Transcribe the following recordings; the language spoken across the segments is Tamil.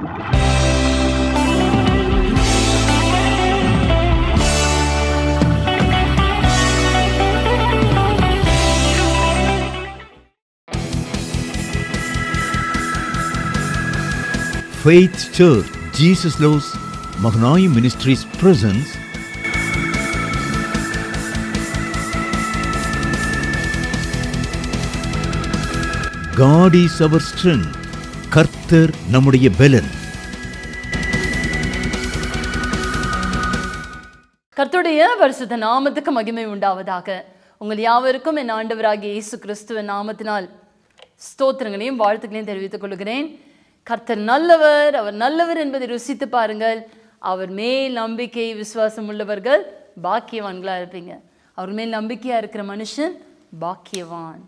Faith Church, Jesus Loves, Mahanaim Ministries presents God is our strength. கர்த்தர் நம்முடைய பெலன். கர்த்தருடைய பரிசுத்த நாமத்துக்கு மகிமை உண்டாவதாக. உங்கள் யாவருக்கும் என் ஆண்டவராகிய இயேசு கிறிஸ்துவின் நாமத்தினால் ஸ்தோத்திரங்களையும் வாழ்த்துக்களையும் தெரிவித்துக் கொள்கிறேன். கர்த்தர் நல்லவர், அவர் நல்லவர் என்பதை ருசித்து பாருங்கள். அவர் மேல் நம்பிக்கை விசுவாசம் உள்ளவர்கள் பாக்கியவான்களாக இருப்பீங்க. அவர் மேல் நம்பிக்கையாக இருக்கிற மனுஷன் பாக்கியவான்.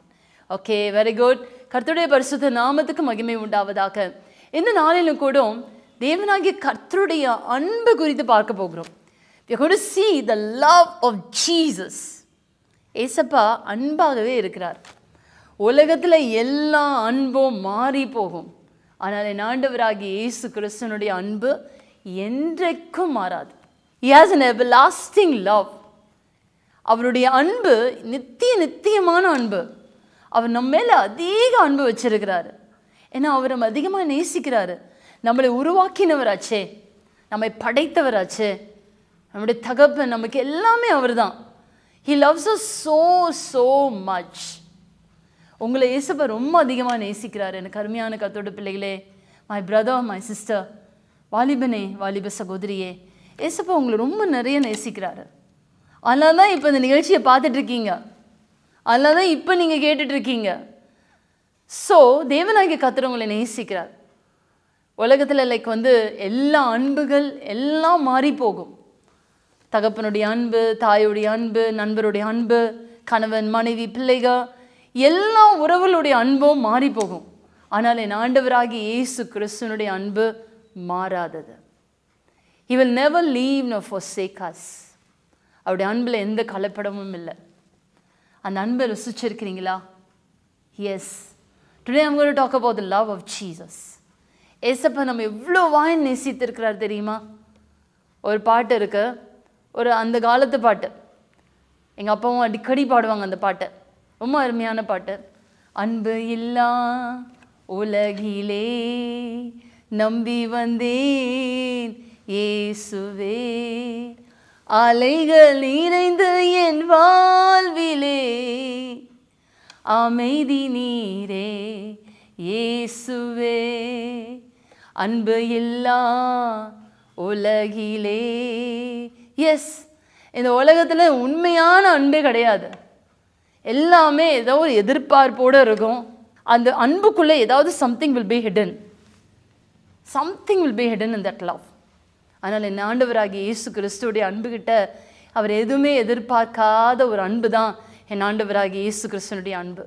Okay, very good. கர்த்தருடைய பரிசுத்த நாமத்துக்கு மகிமை உண்டாவதாக. இந்த நாளிலும் கூட தேவனாகிய கர்த்தருடைய அன்பு குறித்து பார்க்க போகிறோம். We are going to see the love of Jesus. ஏசப்பா அன்பாகவே இருக்கிறார். உலகத்தில் எல்லா அன்பும் மாறி போகும், ஆனால் என் ஆண்டவராகிய இயேசு கிறிஸ்துவினுடைய அன்பு என்றைக்கும் மாறாது. He has an everlasting love. அவருடைய அன்பு நித்தியமான அன்பு. அவர் நம்ம மேலே அதிக அன்பு வச்சிருக்கிறாரு. ஏன்னா அவர் நம்ம அதிகமாக நேசிக்கிறாரு. நம்மளை உருவாக்கினவராச்சே, நம்மை படைத்தவராச்சே, நம்முடைய தகப்பன், நமக்கு எல்லாமே அவர் தான். He loves us so much. உங்களை இயேசுப்பா ரொம்ப அதிகமாக நேசிக்கிறார். எனக்கு அருமையான கர்த்தருடைய பிள்ளைகளே, மை பிரதர், மை சிஸ்டர், வாலிபனே, வாலிப சகோதரியே, இயேசுப்பா உங்களை ரொம்ப நிறைய நேசிக்கிறாரு. அதனால தான் இப்போ இந்த நிகழ்ச்சியை பார்த்துட்ருக்கீங்க, அதனால தான் இப்போ நீங்கள் கேட்டுட்ருக்கீங்க. ஸோ தேவனாகிய கர்த்தர் உங்களை நேசிக்கிறார். உலகத்தில் எல்லா அன்புகள் எல்லாம் மாறி போகும். தகப்பனுடைய அன்பு, தாயுடைய அன்பு, நண்பருடைய அன்பு, கணவன் மனைவி பிள்ளைகள், எல்லா உறவுகளுடைய அன்பும் மாறி போகும். ஆனால் என் ஆண்டவராகிய இயேசு கிறிஸ்துவினுடைய அன்பு மாறாதது. He will never leave nor forsake us. அவருடைய அன்பில் எந்த கலப்படமும் இல்லை. அந்த அன்பை ருசிச்சிருக்கிறீங்களா? Yes. Today I'm going to talk about the love of Jesus. ஏசப்பா நம்ம எவ்வளோ வாய் நேசித்திருக்கிறார் தெரியுமா? ஒரு பாட்டு இருக்கு, ஒரு அந்த காலத்து பாட்டு. எங்கள் அப்பாவும் அடிக்கடி பாடுவாங்க அந்த பாட்டை. ரொம்ப அருமையான பாட்டு. அன்பு இல்லா உலகிலே நம்பி வந்தேன் இயேசுவே, அலைகள் நிறைந்து என் வாழ்விலே அமைதி நீரே இயேசுவே. அன்பு இல்லா உலகிலே. எஸ், இந்த உலகத்தில் உண்மையான அன்பே கிடையாது. எல்லாமே ஏதோ ஒரு எதிர்பார்ப்போடு இருக்கும். அந்த அன்புக்குள்ளே ஏதாவது something will be hidden in that love. அதனால் என் ஆண்டவராகிய இயேசு கிறிஸ்துவோடைய அன்புகிட்ட அவர் எதுவுமே எதிர்பார்க்காத ஒரு அன்பு தான் என் ஆண்டவராகிய இயேசு கிறிஸ்துவனுடைய அன்பு.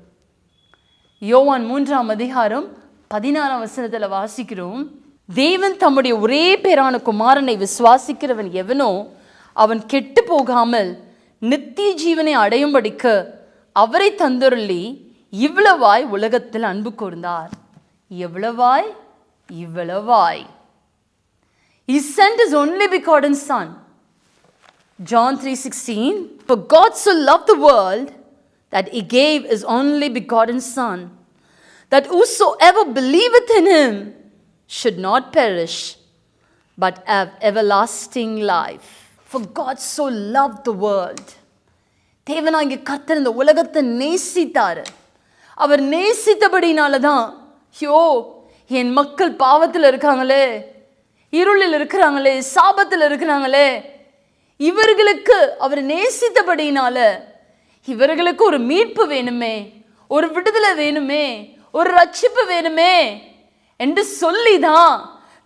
யோவான் 3:16 வாசிக்கிறோம், தேவன் தம்முடைய ஒரே பேரான குமாரனை விசுவாசிக்கிறவன் எவனோ அவன் கெட்டு போகாமல் நித்திய ஜீவனை அடையும்படிக்கு அவரை தந்தருளி இவ்வளவாய் உலகத்தில் அன்பு கூர்ந்தார். இவ்வளவாய். He sent his only begotten Son. John 3:16, for God so loved the world that he gave his only begotten Son, that whosoever believeth in him should not perish but have everlasting life. For God so loved the world. தேவனாகிய கர்த்தர் இந்த உலகத்தை நேசித்தார். அவர் நேசித்தபடினால தான், என் மக்கள் பாவத்தில் இருக்காங்களே, இருளில் இருக்கிறாங்களே, சாபத்தில் இருக்கிறாங்களே, இவர்களுக்கு அவர் நேசித்தபடினால இவர்களுக்கு ஒரு மீட்பு வேணுமே, ஒரு விடுதலை வேணுமே, ஒரு ரட்சிப்பு வேணுமே என்று சொல்லிதான்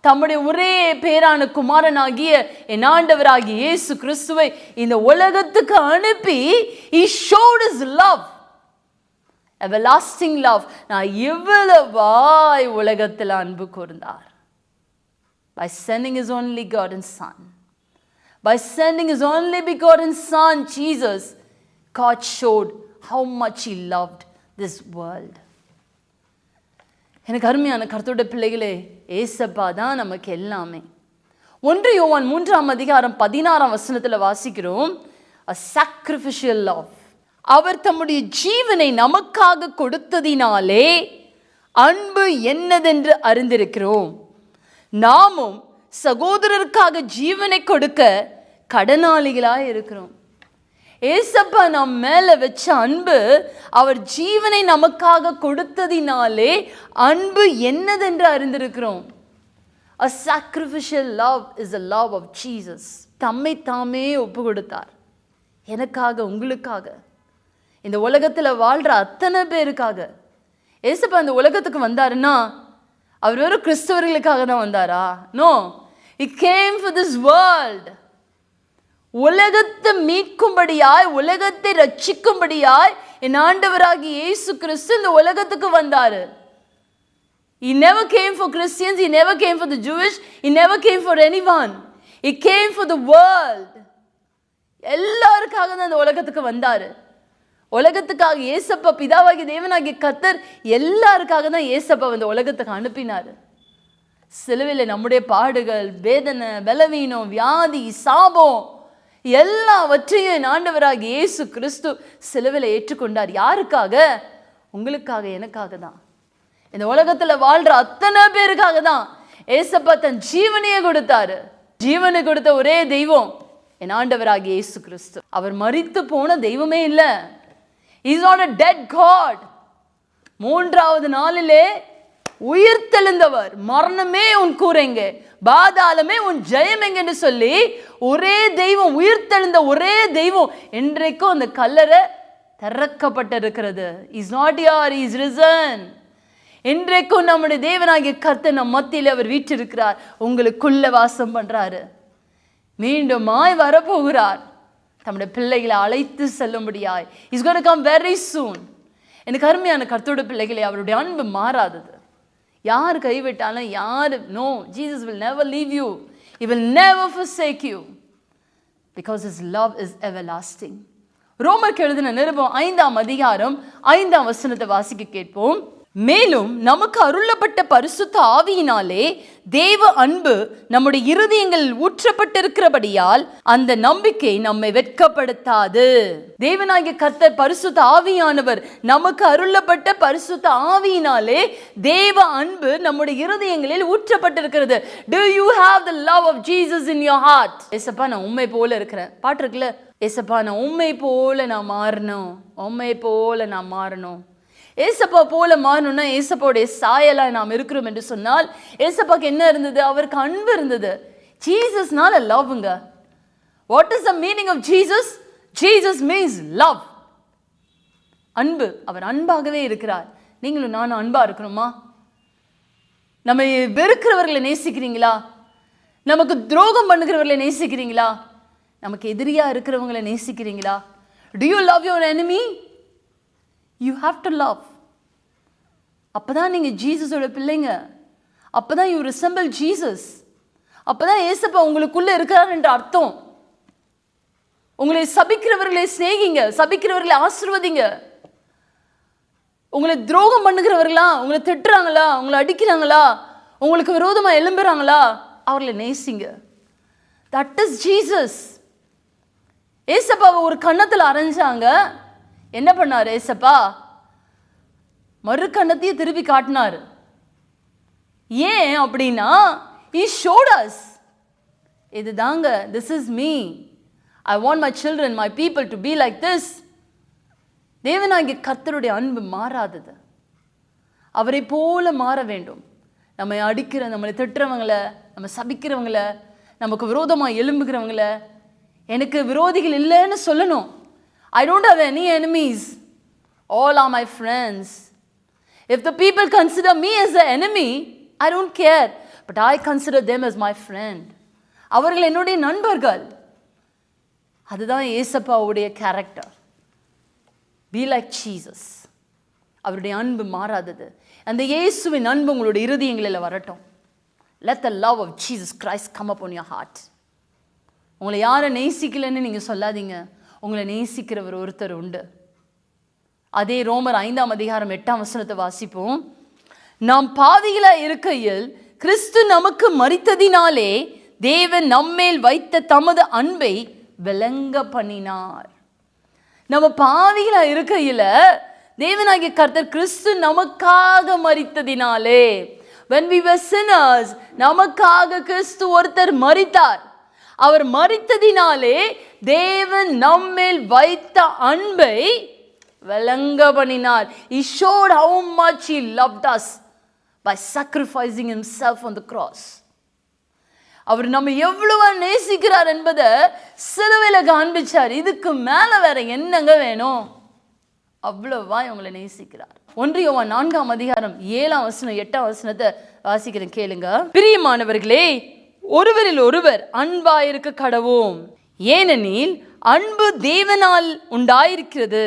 தம்முடைய ஒரே பேரான குமாரனாகிய என் ஆண்டவராகிய இயேசு கிறிஸ்துவை இந்த உலகத்துக்கு அனுப்பி he showed his love, everlasting love. நான் எவ்வளவாய் உலகத்தில் அன்பு கூர்ந்தார். By sending his only begotten Son, Jesus, God showed how much he loved this world. எனக்கு அருமையான கர்த்தருடைய பிள்ளைகளே, ஏசப்பா தான் நமக்கு எல்லாமே. 1 யோவான் 3:16 வாசிக்கிறோம், a sacrificial love. அவர் தம்முடைய ஜீவனை நமக்காக கொடுத்ததினாலே அன்பு என்னதென்று அறிந்திருக்கிறோம். நாமும் சகோதரருக்காக ஜீவனை கொடுக்க கடனாளிகளாய் இருக்கிறோம். ஏசப்பா நம் மேல வச்ச அன்பு, அவர் ஜீவனை நமக்காக கொடுத்ததினாலே அன்பு என்னதென்று அறிந்திருக்கிறோம். A sacrificial love is a love of Jesus. தம்மை தாமே ஒப்பு கொடுத்தார் எனக்காக, உங்களுக்காக, இந்த உலகத்தில் வாழ்கிற அத்தனை பேருக்காக. ஏசப்பா இந்த உலகத்துக்கு வந்தாருன்னா அவர் வெறும் கிறிஸ்தவர்களுக்காக தான் வந்தாரா? No, he came for this world. உலகத்தை மீட்கும்படியாய், உலகத்தை ரட்சிக்கும்படியாய் என் ஆண்டவராகிய இயேசு கிறிஸ்து இந்த உலகத்துக்கு வந்தாரு. He never came for Christians, he never came for the Jewish, he never came for anyone. He came for the world. எல்லாருக்காக தான் இந்த உலகத்துக்கு வந்தாரு. உலகத்துக்காக ஏசப்பா, பிதாவாகிய தேவனாகிய கர்த்தர் எல்லாருக்காக தான் ஏசப்பா இந்த உலகத்துக்கு அனுப்பினார். சிலுவையில் நம்முடைய பாடுகள், வேதனை, பலவீனம், வியாதி, சாபம் எல்லாவற்றையும் என் ஆண்டவராகிய இயேசு கிறிஸ்து சிலுவையில் ஏற்றுக்கொண்டார். யாருக்காக? உங்களுக்காக, எனக்காக தான். இந்த உலகத்தில் வாழ்ற அத்தனை பேருக்காக தான் ஏசப்பா தன் ஜீவனையே கொடுத்தாரு. ஜீவனை கொடுத்த ஒரே தெய்வம் என் ஆண்டவராகிய இயேசு கிறிஸ்து. அவர் மரித்து போன தெய்வமே இல்லை. He is not a dead God. 3வது நாளிலே உயிர்த்தெழுந்தவர். மரணமே உன் கூரெங்க, பாதாளமே உன் ஜெயம் எங்க என்று சொல்லி ஒரே தெய்வம், உயிர்த்தெழுந்த ஒரே தெய்வம் இன்றைக்கும் அந்த கல்லறை திறக்கப்பட்டிருக்கிறது. He is not here, he is risen. இன்றைக்கும் நம்முடைய தேவனாகிய கர்த்தர் நம் மத்தியில் அவர் வீற்றிருக்கிறார், உங்களுக்குள்ள வாசம் பண்றாரு. மீண்டுமாய் வரப்போகிறார் தம்முடைய பிள்ளைகளை அழைத்து செல்லும்படியாய். He's going to come very soon. எனக்கு அருமையான கர்த்தருடைய பிள்ளைகளை, அவருடைய அன்பு மாறாதது. யார் கைவிட்டாலும், யார், no, Jesus will never leave you. He will never forsake you because his love is everlasting. ரோமருக்கு எழுதின நிருபம் 5:5 வாசிக்க கேட்போம். மேலும் நமக்கு அருளப்பட்ட பரிசுத்த ஆவியினாலே தேவ அன்பு நம்முடைய இருதயங்களில் ஊற்றப்பட்டிருக்கிறபடியால் அந்த நம்பிக்கை நம்மை வெட்கப்படுத்தாது. தேவனாகிய கர்த்தர் பரிசுத்த ஆவியானவர், நமக்கு அருளப்பட்ட பரிசுத்த ஆவியினாலே தேவ அன்பு நம்முடைய இருதயங்களில் ஊற்றப்பட்டிருக்கிறது. Do you have the love of Jesus in your heart? ஏசப்பா நான் உம்மை போல இருக்கிறேன் பாட்டு இருக்குல்ல, ஏசப்பா நான் உம்மை போல நான் மாறணும், உம்மை போல நான் மாறணும். ஏசப்பா போல மாறணும்னா ஏசப்பாவுடைய சாயலா நாம் இருக்கிறோம் என்று சொன்னால், ஏசப்பாக்கு என்ன இருந்தது? அவருக்கு அன்பு இருந்தது. ஜீசஸ்னால லவ்ங்க. What is the meaning of Jesus? Jesus means love, அன்பு. அவர் அன்பாகவே இருக்கிறார். நீங்களும் நானும் அன்பா இருக்கணுமா? நம்ம வெறுக்கிறவர்களை நேசிக்கிறீங்களா? நமக்கு துரோகம் பண்ணுகிறவர்களை நேசிக்கிறீங்களா? நமக்கு எதிரியா இருக்கிறவங்களை நேசிக்கிறீங்களா? Do you love your enemy? You have to love. அப்பதான் நீங்க ஜீசஸோட பிள்ளைங்க. அப்பதான் you resemble Jesus. அப்பதான் ஏசப்பா உங்களுக்குள்ள இருக்கிறார் என்ற அர்த்தம். உங்களை சபிக்கிறவர்களை சிநேகிங்க, சபிக்கிறவர்களை ஆசீர்வதிங்க. உங்களை துரோகம் பண்ணுகிறவர்களா, உங்களை திட்டுறாங்களா, உங்களை அடிக்கிறாங்களா, உங்களுக்கு விரோதமா எழும்புறாங்களா, அவர்களை நேசிங்க. That is Jesus. ஏசப்பாவை ஒரு கன்னத்தில் அரைஞ்சாங்க. என்ன பண்ணார் ஏசப்பா? மறு கன்னத்தையே திருப்பி காட்டினார். ஏன் அப்படின்னா, he showed us, இது தாங்க, this is me, I want my children, my people to be like this. தேவனாகிய கர்த்தருடைய அன்பு மாறாதது. அவரை போல மாற வேண்டும். நம்மை அடிக்கிற, நம்மளை திட்டுறவங்களை, நம்ம சபிக்கிறவங்களை, நமக்கு விரோதமாக எழும்புகிறவங்களை, எனக்கு விரோதிகள் இல்லைன்னு சொல்லணும். I don't have any enemies. All are my friends. If the people consider me as an enemy, I don't care. But I consider them as my friend. அவர்கள் என்னுடைய நண்பர்கள். அதுதான் ஏசப்பாவுடைய கேரக்டர். Be like Jesus. அவருடைய அன்பு மாறாதது. அந்த இயேசுவின் அன்பு உங்களுடைய இருதயங்களில் வரட்டும். Let the love of Jesus Christ come upon your heart. உங்களை யாரை நேசிக்கலன்னு நீங்கள் சொல்லாதீங்க. உங்களை நேசிக்கிறவர் ஒருத்தர் உண்டு. அதே ரோமர் 5:8 வாசிப்போம். நாம் பாவிகளாய் இருக்கையில் கிறிஸ்து நமக்கு மரித்ததினாலே தேவன் நம்மேல் வைத்த தமது அன்பை விளங்க பண்ணினார். நம்ம பாவிகளா இருக்கையில தேவனாகிய கர்த்தர் கிறிஸ்து நமக்காக மரித்ததினாலே, when we were sinners, நமக்காக கிறிஸ்து ஒருத்தர் மரித்தார். அவர் மரித்ததினாலே தேவன் நம்மேல் வைத்த அன்பை விளங்க பண்ணினார். He showed how much he loved us by sacrificing himself on the cross. அவர் நம்ம எவ்வளவு நேசிக்கிறார் என்பதை சிலுவையில காண்பிச்சார். இதுக்கு மேல வேற என்னங்க வேணும்? அவ்வளவா உங்களை நேசிக்கிறார். 1 யோவான் 4ஆம் அதிகாரம் 7ஆம் வசனம் 8ஆம் வசனத்தை வாசிக்கிறேன், கேளுங்க. பிரியமானவர்களே, ஒருவரில் ஒருவர் அன்பாயிருக்க கடவோம், ஏனெனில் அன்பு தேவனால் உண்டாயிருக்கிறது.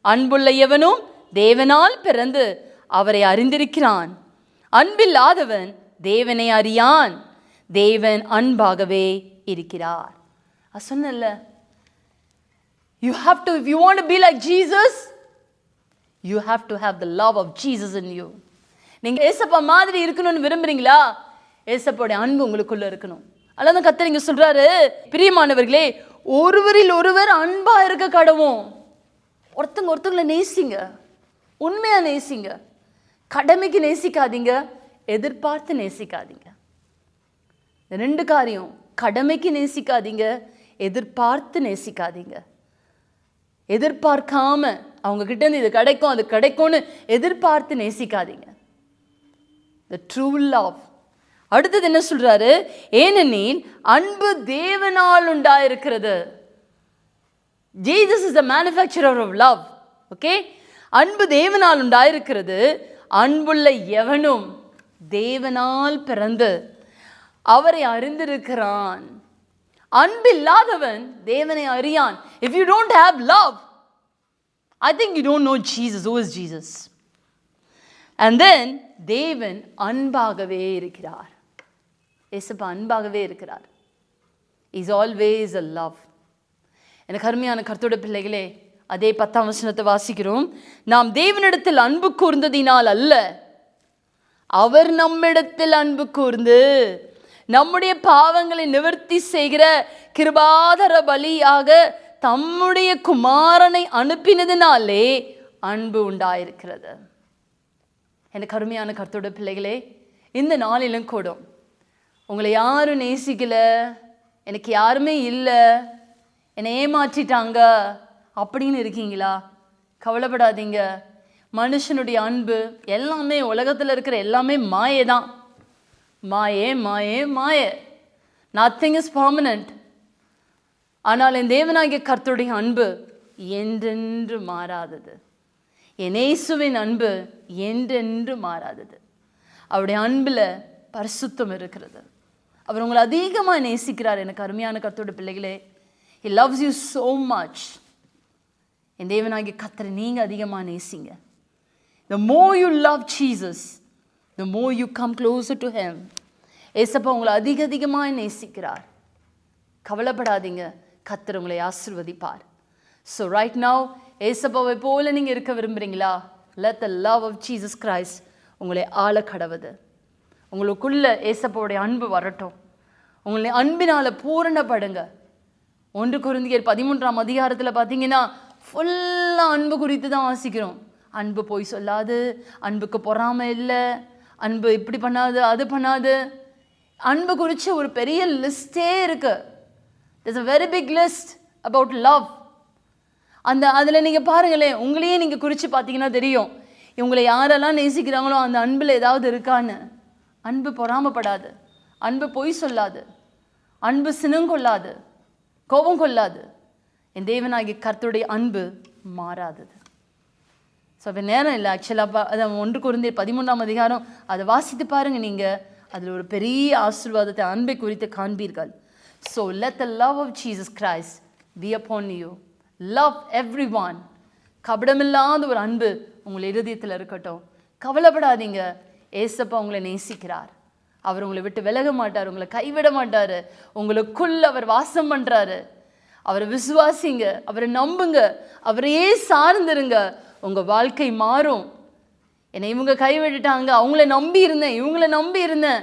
அன்புள்ள எவனும் தேவனால் பிறந்து அவரை அறிந்திருக்கிறான். அன்பில்லாதவன் தேவனை அறியான், தேவன் அன்பாகவே இருக்கிறார். சொன்னல, you have to, if you want to be like Jesus, you have to have the love of Jesus in you. நீங்க ஏசப்பா மாதிரி இருக்கணும்னு விரும்புறீங்களா? ஏசப்பாவுடைய அன்பு உங்களுக்குள்ள இருக்கணும். அதான் கர்த்தர் இங்க சொல்றாரு, பிரியமானவர்களே, ஒருவரில் ஒருவர் அன்பா இருக்க கடவோம். ஒருத்தங்களை நேசிங்க, உண்மையா நேசிங்க. கடமைக்கு நேசிக்காதீங்க, எதிர்பார்த்து நேசிக்காதீங்க. ரெண்டு காரியம், கடமைக்கு நேசிக்காதீங்க, எதிர்பார்த்து நேசிக்காதீங்க. எதிர்பார்க்காம அவங்க கிட்ட இருந்து இது கிடைக்கும் அது கிடைக்கும்னு எதிர்பார்த்து நேசிக்காதீங்க. The true love. அடுத்தது என்ன சொல்றாரு? ஏனெனில் அன்பு தேவனால் உண்டாயிருக்கிறது. Jesus is the manufacturer of love. Okay? அன்பு தேவனால் உண்டாயிருக்கிறது. அன்புள்ள எவனும் தேவனால் பிறந்து அவரை அறிந்திருக்கிறான். அன்பில்லாதவன் தேவனை அறியான். If you don't have love, I think you don't know Jesus. Who is Jesus? And then தேவன் அன்பாகவே இருக்கிறார். இயேசுப்பா அன்பாகவே இருக்கிறார். Is always a love. எனக்கு அருமையான கர்த்தருடைய பிள்ளைகளே, அதே 10ஆம் வசனத்தை வாசிக்கிறோம். நாம் தேவனிடத்தில் அன்பு கூர்ந்ததினால் அல்ல, அவர் நம்மிடத்தில் அன்பு கூர்ந்து நம்முடைய பாவங்களை நிவர்த்தி செய்கிற கிருபாதர பலியாக தம்முடைய குமாரனை அனுப்பினதினாலே அன்பு உண்டாயிருக்கிறது. எனக்கு அருமையான கர்த்தருடைய பிள்ளைகளே, இந்த நாளிலும் கூட உங்களை யாரும் நேசிக்கல, எனக்கு யாருமே இல்லை, என்னை ஏமாற்றிட்டாங்க அப்படின்னு இருக்கீங்களா? கவலைப்படாதீங்க. மனுஷனுடைய அன்பு எல்லாமே, உலகத்தில் இருக்கிற எல்லாமே மாயை தான். மாயே மாயே மாயே. Nothing is permanent. ஆனால் என் தேவனாகிய கர்த்தருடைய அன்பு என்றென்று மாறாதது. என் இயேசுவின் அன்பு என்றென்று மாறாதது. அவருடைய அன்பில் பரிசுத்தம் இருக்கிறது. அவர் உங்களை அதிகமாக நேசிக்கிறார். எனக்கு அருமையான கர்த்தருடைய பிள்ளைகளே, He loves you so much. என் தேவனாகிய கர்த்தரை நீங்கள் அதிகமாக நேசிங்க. The more you love Jesus, the more you come closer to Him. ஏசப்பா உங்களை அதிகமாக நேசிக்கிறார். கவலைப்படாதீங்க, கர்த்தர் உங்களை ஆசீர்வதிப்பார். So right now, ஏசப்பாவை போல நீங்கள் இருக்க விரும்புகிறீங்களா? Let the love of Jesus Christ உங்களை ஆள கடவுது. உங்களுக்குள்ள ஏசப்பாவுடைய அன்பு வரட்டும். உங்களை அன்பினால் பூரணப்படுங்க. 1 கொரிந்தியர் 13ஆம் அதிகாரத்தில் பார்த்தீங்கன்னா ஃபுல்லாக அன்பு குறித்து தான் வாசிக்கிறோம். அன்பு போய் சொல்லாது, அன்புக்கு பொறாமை இல்லை, அன்பு இப்படி பண்ணாது அது பண்ணாது. அன்பு குறித்து ஒரு பெரிய லிஸ்டே இருக்கு. There's a very big list about love. அதில் நீங்கள் பாருங்களேன், உங்களையே நீங்கள் குறித்து பார்த்தீங்கன்னா தெரியும், இவங்களை யாரெல்லாம் நேசிக்கிறாங்களோ அந்த அன்பில் ஏதாவது இருக்கான்னு. அன்பு பொறாமப்படாது, அன்பு பொய் சொல்லாது, அன்பு சினங்கொள்ளாது, கோபம் கொள்ளாது. என் தேவனாகிய கர்த்தருடைய அன்பு மாறாதது. ஸோ அப்போ நேரம் இல்லை. ஆக்சுவலாக அதை 1 கொரிந்தியர் 13ஆம் அதிகாரம் அதை வாசித்து பாருங்கள். நீங்கள் அதில் ஒரு பெரிய ஆசீர்வாதத்தை அன்பை குறித்து காண்பீர்கள். So let the love of Jesus Christ be upon you. Love everyone. கபடமில்லாத ஒரு அன்பு உங்கள் இருதயத்தில் இருக்கட்டும். கவலைப்படாதீங்க, ஏசப்பா உங்களை நேசிக்கிறார். அவர் உங்களை விட்டு விலக மாட்டார், உங்களை கைவிட மாட்டார். உங்களுக்குள்ள அவர் வாசம் பண்ணுறாரு. அவரை விசுவாசிங்க, அவரை நம்புங்க, அவரையே சார்ந்துருங்க. உங்கள் வாழ்க்கை மாறும். என்னை இவங்க கைவிட்டுட்டாங்க, அவங்கள நம்பி இருந்தேன், இவங்கள நம்பி இருந்தேன்,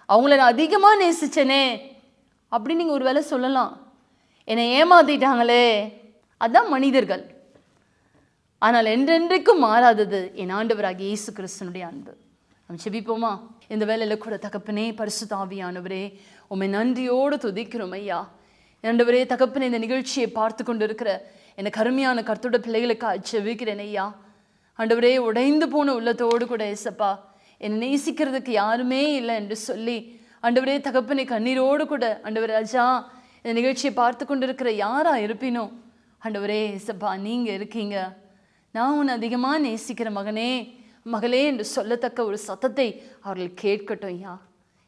அவங்கள நான் அதிகமாக நேசிச்சேனே அப்படின்னு நீங்கள் ஒரு வேளை சொல்லலாம். என்னை ஏமாத்திட்டாங்களே, அதான் மனிதர்கள். ஆனால் என்றென்றைக்கும் மாறாதது என் ஆண்டவராகிய இயேசு கிறிஸ்துனுடைய அன்பு. நம்ம செபிப்போமா? இந்த வேலையில் கூட தகப்பனே, பரிசுத்த ஆவியானவரே, உம்மை நன்றியோடு துதிக்கிறோம் ஐயா. ஆண்டவரே தகப்பனே, இந்த நிகழ்ச்சியை பார்த்து கொண்டு இருக்கிற எனக்கு அருமையான கர்த்தருடைய பிள்ளைகளுக்காக செபிக்கிறேன் ஐயா. ஆண்டவரே, உடைந்து போன உள்ளத்தோடு கூட ஏசப்பா, என்னை நேசிக்கிறதுக்கு யாருமே இல்லை என்று சொல்லி ஆண்டவரே தகப்பனே கண்ணீரோடு கூட ஆண்டவரே ராஜா இந்த நிகழ்ச்சியை பார்த்து கொண்டு இருக்கிற யாராக இருப்பினோ ஆண்டவரே ஏசப்பா, நீங்கள் இருக்கீங்க. நான் உன்னை அதிகமாக நேசிக்கிற மகனே மகளே என்று சொல்லத்தக்க ஒரு சத்தத்தை அவர்கள் கேட்கட்டும் ஐயா.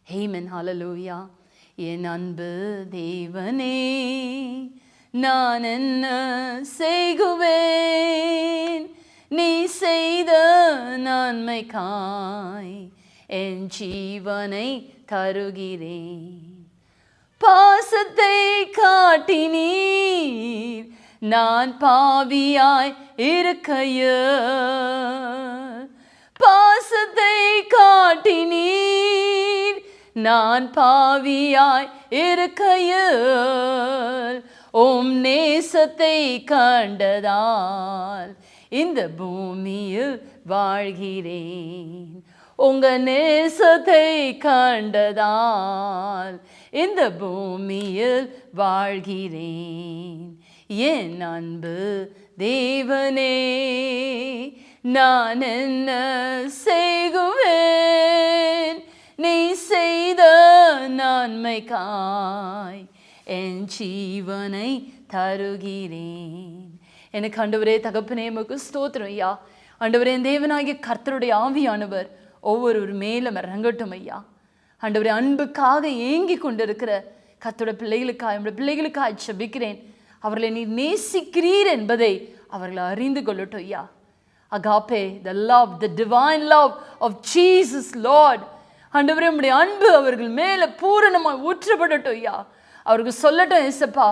ஆமென், ஹல்லேலூயா. என் அன்பு தேவனே, நான் என்ன செய்குவேன்? நீ செய்த நன்மைக்காய் என் ஜீவனை தருகிறேன். பாசத்தை காட்டினீர் நான் பாவியாய் இருக்கையில். பாசத்தை காட்டினீர் நான் பாவியாய் இருக்கையில். உம் நேசத்தை கண்டதால் இந்த பூமியில் வாழ்கிறேன். உங்க நேசத்தை கண்டதால் இந்த பூமியில் வாழ்கிறேன். என் அன்பு தேவனே, நான் என்ன செய்குவேன்? நீ செய்த நன்மைக்காய் என் ஜீவனை தருகிறேன். எனக்கு ஆண்டவரே தகப்பனே உமக்கு ஸ்தோத்திரம் ஐயா. ஆண்டவரே, தேவனாகிய கர்த்தருடைய ஆவியானவர் ஒவ்வொரு மேலும் இறங்கட்டும் ஐயா. ஆண்டவரே, அன்புக்காக ஏங்கி கொண்டிருக்கிற கர்த்தருடைய பிள்ளைகளுக்காக நம்முடைய பிள்ளைகளுக்காக ஜெபிக்கிறேன். அவர்களை நீ நேசிக்கிறீர் என்பதை அவர்களை அறிந்து கொள்ளட்டும் ஐயா. Agape, the love, the divine love of Jesus Lord. ஆண்டவரே, உம்முடைய அன்பு அவர்கள் மேலே பூரணமாக ஊற்றப்படட்டும் ஐயா. அவருக்கு சொல்லட்டும், ஏசப்பா,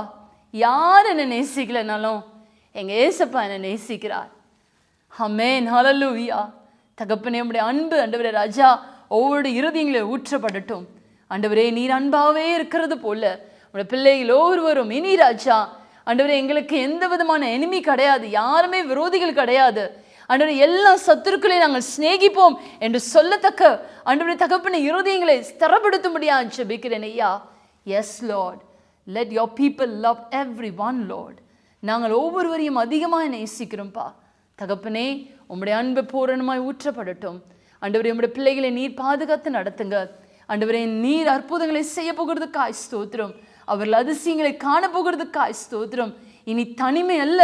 யார் என்னை நேசிக்கலைனாலும் எங்கள் ஏசப்பா என்னை நேசிக்கிறார். ஆமென், ஹல்லேலூயா. தகப்பனே, உம்முடைய அன்பு ஆண்டவரே ராஜா ஒவ்வொரு இருதயங்களை ஊற்றப்படட்டும். ஆண்டவரே, நீர் அன்பாகவே இருக்கிறது போல உடைய பிள்ளைகள் ஒவ்வொருவரும் இனி ராஜா ஆண்டவரே, எங்களுக்கு எந்த விதமான எனிமி கிடையாது, யாருமே விரோதிகள் கிடையாது. ஆண்டவரே, எல்லா சத்துருக்களையும் நாங்கள் சிநேகிப்போம் என்று சொல்லத்தக்க ஆண்டவரே தகப்பனே இருதயங்களை ஸ்திரப்படுத்தும்படியா ஜெபிக்கிறேன் ஐயா. Yes Lord, let your people love everyone Lord. நாங்கள் ஒவ்வொருவரையும் அதிகமாக நேசிக்கிறோம்ப்பா. தகப்பனே, உம்முடைய அன்பு பூரணமாய் ஊற்றப்படட்டும். ஆண்டவரே, உம்முடைய பிள்ளைகளை நீர் பாதுகாத்து நடத்துங்க. ஆண்டவரே, நீர் அற்புதங்களை செய்ய போகிறதுக்காய் ஸ்தோத்திரம். அவர்கள் அதிசயங்களை காண போகிறதுக்காய் ஸ்தோத்திரம். இனி தனிமை அல்ல,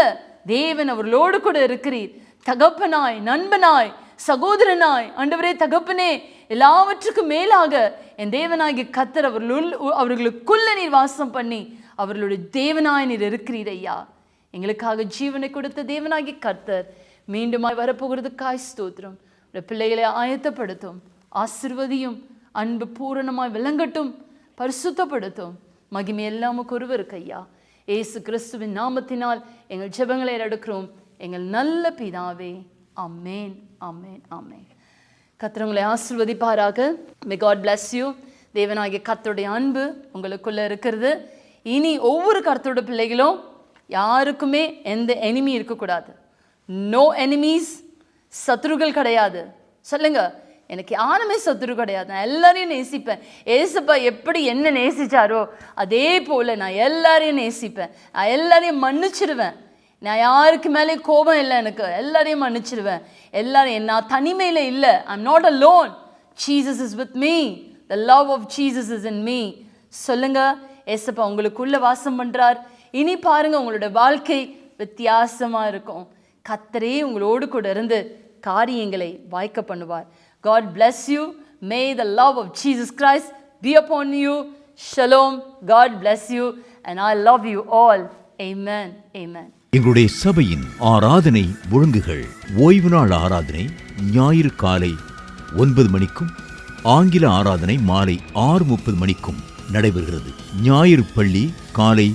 தேவன் அவர்களோடு கூட இருக்கிறீர். தகப்பனாய், நண்பனாய், சகோதரனாய் ஆண்டவரே தகப்பனே, எல்லாவற்றுக்கும் மேலாக என் தேவனாகிய கர்த்தர் அவர்களுக்குள்ள நீர் வாசம் பண்ணி அவர்களுடைய தேவனாய் நீர் இருக்கிறீர் ஐயா. எங்களுக்காக ஜீவனை கொடுத்த தேவனாகிய கர்த்தர் மீண்டுமாய் வரப்போகிறதுக்காய் ஸ்தோத்திரம். பிள்ளைகளை ஆயத்தப்படுத்தும், ஆசீர்வதியும், அன்பு பூரணமாய் விளங்கட்டும், பரிசுத்தப்படுத்தும். மகிமை எல்லாமுக்கு ஒருவருக்கு ஐயா. இயேசு கிறிஸ்துவின் நாமத்தினால் எங்கள் ஜெபங்களை எடுக்கிறோம் எங்கள் நல்ல பிதாவே. ஆமென், ஆமென், ஆமென். கர்த்தர் உங்களை ஆசீர்வதிப்பாராக. May God bless you. தேவனாகிய கர்த்தருடைய அன்பு உங்களுக்குள்ள இருக்கிறது. இனி ஒவ்வொரு கர்த்தருடைய பிள்ளைகளும் யாருக்குமே எந்த எனிமி இருக்கக்கூடாது. நோ எனிமீஸ், சத்ருகள் கிடையாது. சொல்லுங்க, எனக்கு யாருமே சத்துரு கிடையாது, நான் எல்லாரையும் நேசிப்பேன். ஏசப்பா எப்படி என்ன நேசிச்சாரோ அதே போல நான் எல்லாரையும் நேசிப்பேன். நான் எல்லாரையும் மன்னிச்சிடுவேன். நான் யாருக்கு மேலே கோபம் இல்லை, எனக்கு எல்லாரையும் மன்னிச்சிடுவேன். எல்லாரையும், நான் தனிமையில் இல்லை. I'm not alone. Jesus is with me. The love of Jesus is in me. சொல்லுங்க, ஏசப்பா உங்களுக்குள்ள வாசம் பண்றார். இனி பாருங்க, உங்களோட வாழ்க்கை வித்தியாசமா இருக்கும். கர்த்தரே உங்களோடு கூட இருந்து காரியங்களை வாய்க்க பண்ணுவார். God bless you. May the love of Jesus Christ be upon you. Shalom. God bless you and I love you all. Amen. Amen. எங்களுடைய சபையின் ஆராதனை ஒழுங்குகள்: ஓய்வு நாள் ஆராதனை ஞாயிறு காலை 9 மணிக்கும் ஆங்கில ஆராதனை மாலை 6:30 மணிக்கும் நடைபெறுகிறது. ஞாயிறு பள்ளி காலை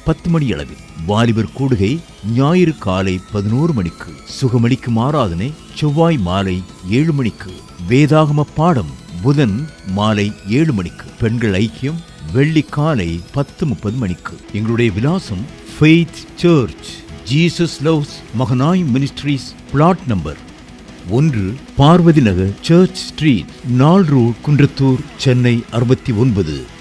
10 மணி அளவில். வாலிபர் கூடுகை ஞாயிறு காலை 11 மணிக்கு. சுகமளிக்கும் ஆராதனை செவ்வாய் மாலை 7 மணிக்கு. வேதாகம பாடம் புதன் மாலை 7 மணிக்கு. பெண்கள் ஐக்கியம் வெள்ளி காலை 10:30 மணிக்கு. எங்களுடைய விலாசம் ஃபெய்த் சர்ச், ஜீசஸ் லவ்ஸ் மகனாய் ministries, plot number 1, Parvathi Nagar, church street, 4 road, Kundrathur, Chennai 69.